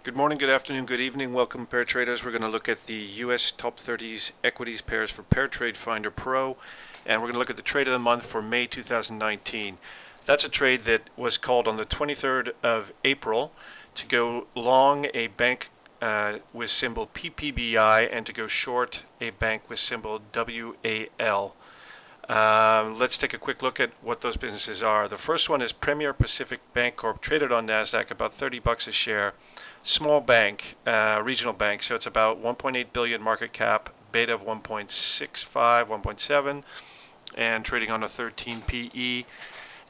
Good morning, good afternoon, good evening. Welcome, pair traders. We're going to look at the U.S. top 30s equities pairs for PairTrade Finder Pro, and we're going to look at the trade of the month for May 2019. That's a trade that was called on the 23rd of April to go long a bank with symbol PPBI and to go short a bank with symbol WAL. Let's take a quick look at what those businesses are. The first one is Premier Pacific Bancorp, traded on NASDAQ, about $30 a share. Small bank, regional bank, so it's about 1.8 billion market cap, beta of 1.65, 1.7, and trading on a 13 PE.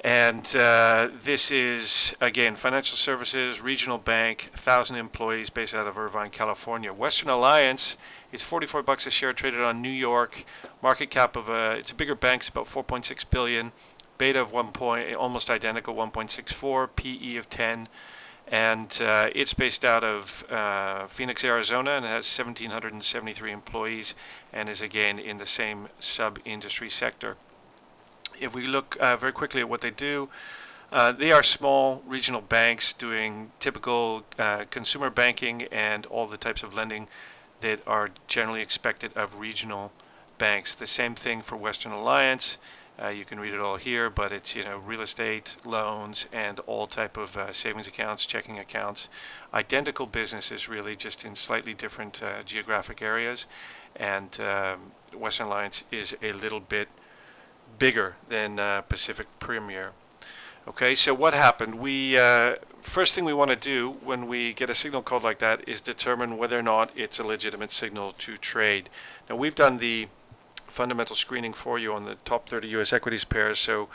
And this is, again, financial services, regional bank, 1,000 employees based out of Irvine, California. Western Alliance is $44 a share, traded on New York. Market cap of it's a bigger bank, it's about 4.6 billion. Beta of 1 point, almost identical, 1.64, PE of 10. And it's based out of Phoenix, Arizona, and has 1,773 employees, and is again in the same sub-industry sector. If we look very quickly at what they do, they are small regional banks doing typical consumer banking and all the types of lending that are generally expected of regional banks. The same thing for Western Alliance. You can read it all here, but it's real estate, loans, and all type of savings accounts, checking accounts. Identical businesses, really, just in slightly different geographic areas. And Western Alliance is a little bit bigger than Pacific Premier. Okay, so what happened? We first thing we want to do when we get a signal called like that is determine whether or not it's a legitimate signal to trade. Now, we've done the fundamental screening for you on the top 30 U.S. equities pairs, so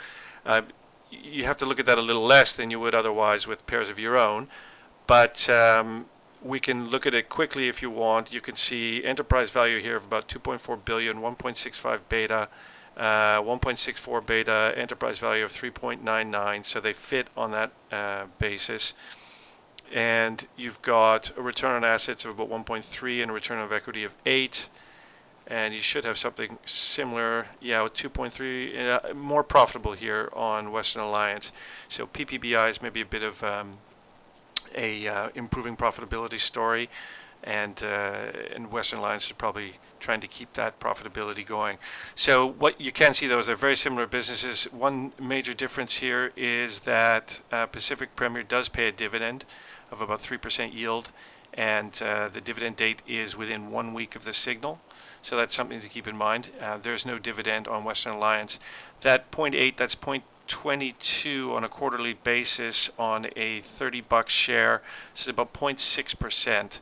you have to look at that a little less than you would otherwise with pairs of your own, but we can look at it quickly if you want. You can see enterprise value here of about 2.4 billion, 1.65 beta, 1.64 beta, enterprise value of 3.99, so they fit on that basis. And you've got a return on assets of about 1.3 and a return on equity of 8. And you should have something similar, with 2.3, more profitable here on Western Alliance. So PPBI is maybe a bit of a improving profitability story, and Western Alliance is probably trying to keep that profitability going. So what you can see, though, is they're very similar businesses. One major difference here is that Pacific Premier does pay a dividend of about 3% yield, and the dividend date is within 1 week of the signal. So that's something to keep in mind. There's no dividend on Western Alliance. That 0.8, that's 0.22 on a quarterly basis on a $30 share. This is about 0.6%.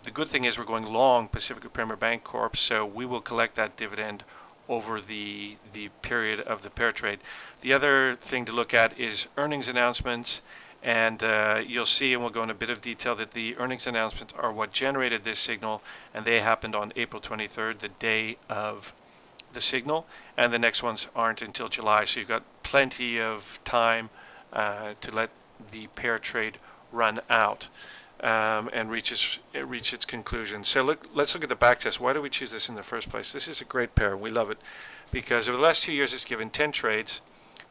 The good thing is we're going long Pacific Premier Bancorp, so we will collect that dividend over the period of the pair trade. The other thing to look at is earnings announcements. And you'll see, and we'll go into a bit of detail, that the earnings announcements are what generated this signal, and they happened on April 23rd, the day of the signal, and the next ones aren't until July, so you've got plenty of time to let the pair trade run out and reach its conclusion. So let's look at the backtest. Why do we choose this in the first place? This is a great pair. We love it because over the last 2 years it's given 10 trades,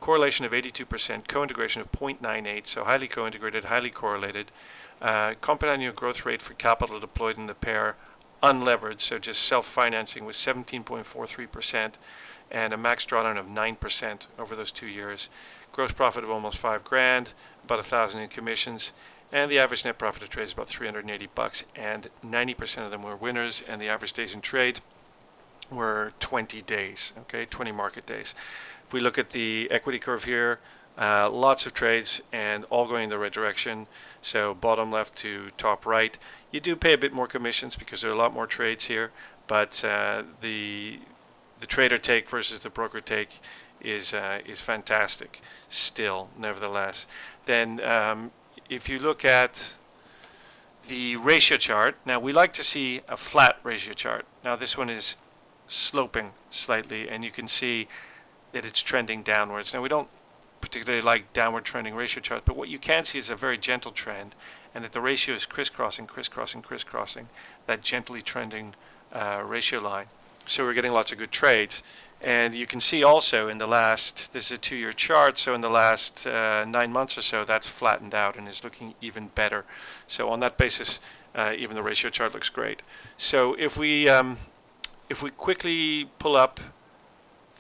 correlation of 82%, co-integration of 0.98, so highly co-integrated, highly correlated. Compound annual growth rate for capital deployed in the pair, unlevered, so just self-financing, was 17.43%, and a max drawdown of 9% over those 2 years. Gross profit of almost $5,000, about $1,000 in commissions, and the average net profit of trade is about $380, and 90% of them were winners, and the average days in trade were 20 days, 20 market days. If we look at the equity curve here, lots of trades and all going in the right direction. So bottom left to top right. You do pay a bit more commissions because there are a lot more trades here, but the trader take versus the broker take is fantastic still, nevertheless. Then if you look at the ratio chart, now we like to see a flat ratio chart. Now this one is sloping slightly, and you can see that it's trending downwards. Now we don't particularly like downward trending ratio charts, but what you can see is a very gentle trend, and that the ratio is crisscrossing that gently trending ratio line. So we're getting lots of good trades, And you can see also in the last, this is a 2-year chart, so in the last 9 months or so, that's flattened out and is looking even better. So on that basis, even the ratio chart looks great. So if we quickly pull up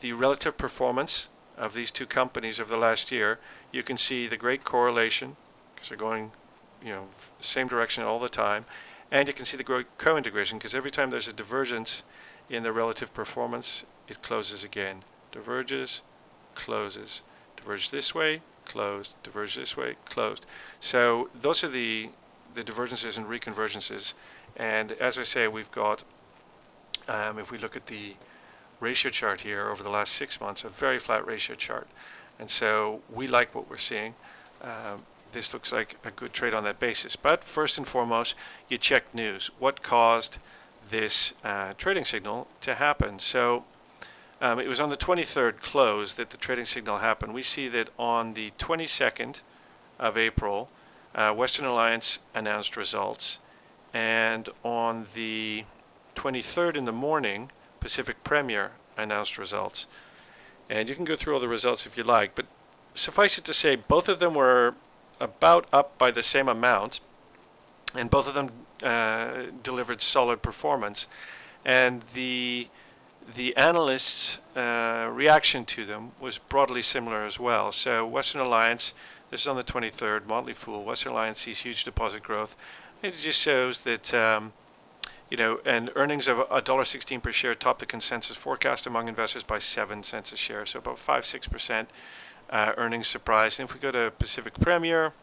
the relative performance of these two companies over the last year, you can see the great correlation because they're going, same direction all the time, and you can see the great co-integration because every time there's a divergence in the relative performance, it closes again. Diverges, closes. Diverge this way, closed. Diverge this way, closed. So those are the divergences and reconvergences. And as I say, we've got, if we look at the ratio chart here over the last 6 months, a very flat ratio chart. And so we like what we're seeing. This looks like a good trade on that basis. But first and foremost, you check news. What caused this trading signal to happen? So it was on the 23rd close that the trading signal happened. We see that on the 22nd of April, Western Alliance announced results, and on the 23rd in the morning, Pacific Premier announced results. And you can go through all the results if you like, but suffice it to say, both of them were about up by the same amount, and both of them delivered solid performance. And the analysts' reaction to them was broadly similar as well. So Western Alliance, this is on the 23rd, Motley Fool, Western Alliance sees huge deposit growth. It just shows that, and earnings of $1.16 per share topped the consensus forecast among investors by 7 cents a share, so about 5-6% earnings surprise. And if we go to Pacific Premier,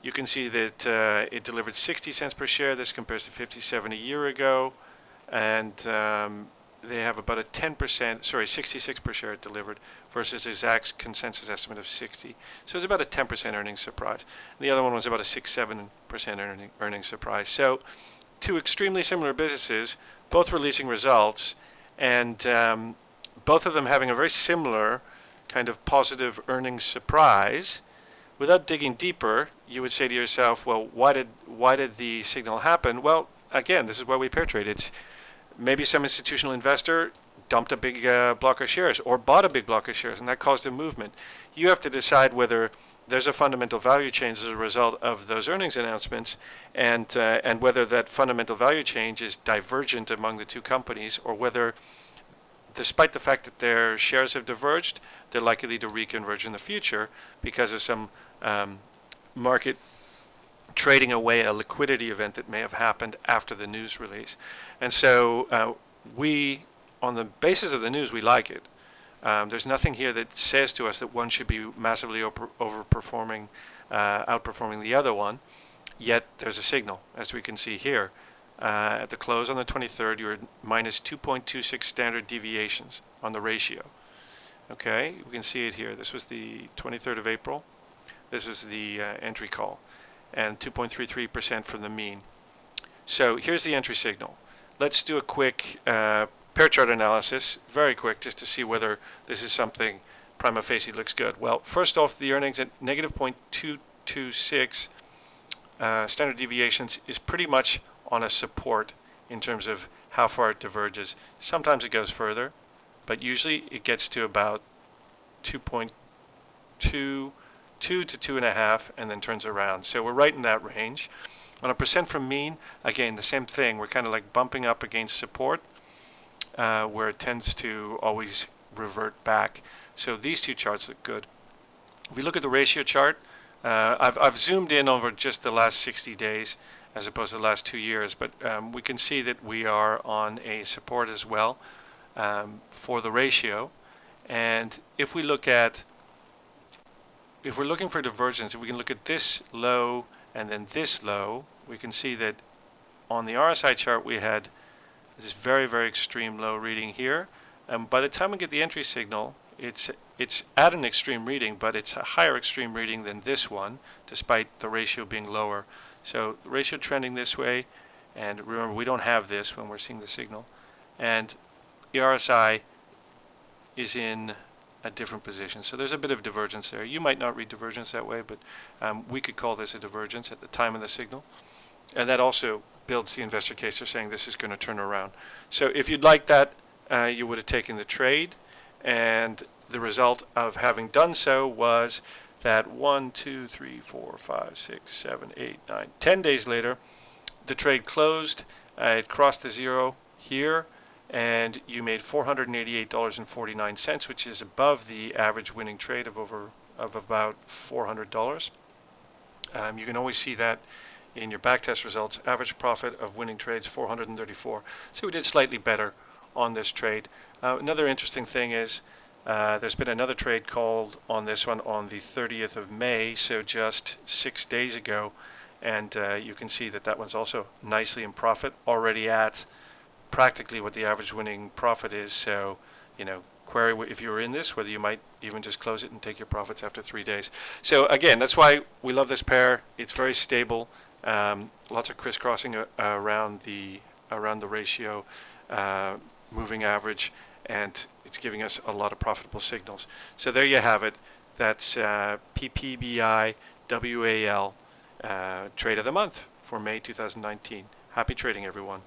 you can see that it delivered 60 cents per share. This compares to 57 a year ago, and they have about a 66 per share delivered versus exact consensus estimate of 60. So it's about a 10% earnings surprise. And the other one was about a 6-7% earnings surprise. So two extremely similar businesses, both releasing results, and both of them having a very similar kind of positive earnings surprise. Without digging deeper, you would say to yourself, well, why did the signal happen? Well, again, this is why we pair trade. It's maybe some institutional investor dumped a big block of shares or bought a big block of shares, and that caused a movement. You have to decide whether there's a fundamental value change as a result of those earnings announcements, and whether that fundamental value change is divergent among the two companies, or whether, despite the fact that their shares have diverged, they're likely to reconverge in the future because of some market trading away a liquidity event that may have happened after the news release. And so we, on the basis of the news, we like it. There's nothing here that says to us that one should be massively outperforming the other one, yet there's a signal, as we can see here. At the close on the 23rd, you're at minus 2.26 standard deviations on the ratio. Okay, we can see it here. This was the 23rd of April. This was the entry call, and 2.33% from the mean. So here's the entry signal. Let's do a quick pair chart analysis, very quick, just to see whether this is something prima facie looks good. Well, first off, the earnings at negative 0.226 standard deviations is pretty much on a support in terms of how far it diverges. Sometimes it goes further, but usually it gets to about 2.2 to 2.5 and then turns around. So we're right in that range. On a percent from mean, again, the same thing. We're kind of like bumping up against support where it tends to always revert back. So these two charts look good. If we look at the ratio chart, I've zoomed in over just the last 60 days as opposed to the last 2 years, but we can see that we are on a support as well for the ratio. And if we're looking for divergence, if we can look at this low and then this low, we can see that on the RSI chart we had this very, very extreme low reading here. And by the time we get the entry signal, it's at an extreme reading, but it's a higher extreme reading than this one, despite the ratio being lower. So the ratio trending this way, and remember, we don't have this when we're seeing the signal. And the RSI is in a different position. So there's a bit of divergence there. You might not read divergence that way, but we could call this a divergence at the time of the signal. And that also builds the investor case for saying this is going to turn around. So if you'd like that you would have taken the trade, and the result of having done so was that 1, 2, 3, 4, 5, 6, 7, 8, 9, 10 days later, the trade closed. It crossed the zero here, and you made $488.49, which is above the average winning trade of about $400. You can always see that in your backtest results. Average profit of winning trades 434. So we did slightly better on this trade. Another interesting thing is there's been another trade called on this one on the 30th of May, so just 6 days ago, and you can see that that one's also nicely in profit, already at practically what the average winning profit is. So, query if you were in this, whether you might even just close it and take your profits after 3 days. So again, that's why we love this pair. It's very stable. Lots of crisscrossing around the ratio, moving average, and it's giving us a lot of profitable signals. So there you have it. That's PPBI WAL trade of the month for May 2019. Happy trading, everyone.